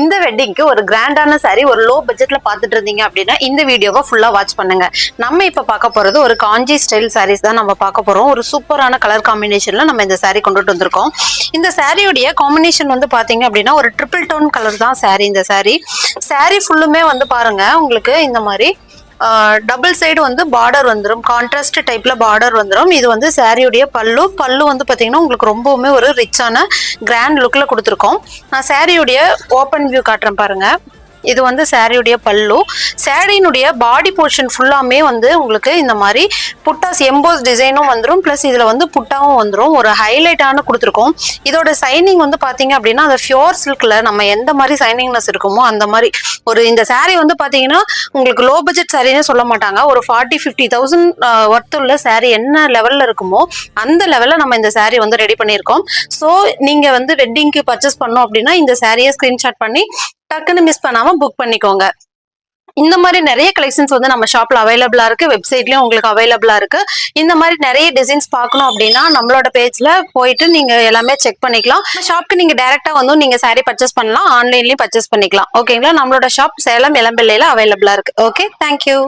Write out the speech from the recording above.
இந்த வெட்டிங்க்கு ஒரு கிராண்டான சாரி ஒரு லோ பட்ஜெட்ல பாத்துட்டு இருந்தீங்க அப்படின்னா இந்த வீடியோவை ஃபுல்லா வாட்ச் பண்ணுங்க. நம்ம இப்ப பார்க்க போறது ஒரு காஞ்சி ஸ்டைல் சாரீஸ் தான் நம்ம பார்க்க போறோம். ஒரு சூப்பரான கலர் காம்பினேஷன்ல நம்ம இந்த சாரி கொண்டுட்டு வந்திருக்கோம். இந்த சாரியுடைய காம்பினேஷன் வந்து பாத்தீங்க அப்படின்னா ஒரு ட்ரிபிள் டோன் கலர் தான் சாரி. இந்த சாரி ஃபுல்லுமே வந்து பாருங்க உங்களுக்கு இந்த மாதிரி டபுள் சைடு வந்து பார்டர் வந்துடும். கான்ட்ராஸ்ட் டைப்ல பார்டர் வந்துடும். இது வந்து சாரியுடைய பல்லு வந்து பாத்தீங்கன்னா உங்களுக்கு ரொம்பவுமே ஒரு ரிச்சான கிராண்ட் லுக்ல கொடுத்துருக்கோம். நான் சாரியுடைய ஓப்பன் வியூ காட்டுறேன் பாருங்க. இது வந்து சாரியுடைய பல்லு. சாரியினுடைய பாடி போர்ஷன் ஃபுல்லாமே வந்து உங்களுக்கு இந்த மாதிரி புட்டாஸ் எம்போஸ் டிசைனும் வந்துடும். பிளஸ் இதுல வந்து புட்டாவும் வந்துடும். ஒரு ஹைலைட்டான கொடுத்துருக்கோம். இதோட சைனிங் வந்து பாத்தீங்க அப்படின்னா அந்த பியூர் சில்க்ல நம்ம எந்த மாதிரி சைனிங்னஸ் இருக்குமோ அந்த மாதிரி ஒரு இந்த சாரி வந்து பாத்தீங்கன்னா உங்களுக்கு லோ பட்ஜெட் சாரின்னு சொல்ல மாட்டாங்க. ஒரு 40-50,000 ஒர்த் உள்ள சாரி என்ன லெவல்ல இருக்குமோ அந்த லெவல்ல நம்ம இந்த சாரி வந்து ரெடி பண்ணியிருக்கோம். ஸோ நீங்க வந்து வெட்டிங்க்கு பர்ச்சேஸ் பண்ணோம் அப்படின்னா இந்த சாரியை ஸ்கிரீன்ஷாட் பண்ணி டக்குன்னு மிஸ் பண்ணாம புக் பண்ணிக்கோங்க. இந்த மாதிரி நிறைய கலெக்ஷன்ஸ் வந்து நம்ம ஷாப்ல அவைலபிளா இருக்கு. வெப்சைட்லயும் உங்களுக்கு அவைலபிளா இருக்கு. இந்த மாதிரி நிறைய டிசைன்ஸ் பார்க்கணும் அப்படின்னா நம்மளோட பேஜ்ல போயிட்டு நீங்க எல்லாமே செக் பண்ணிக்கலாம். ஷாப்க்கு நீங்க டைரக்டா வந்து நீங்க சாரி பர்ச்சேஸ் பண்ணலாம். ஆன்லைன்லயும் பர்ச்சேஸ் பண்ணிக்கலாம். ஓகேங்களா? நம்மளோட ஷாப் சேலம் இளம்பிள்ளையில அவைலபிளா இருக்கு. Okay, thank you.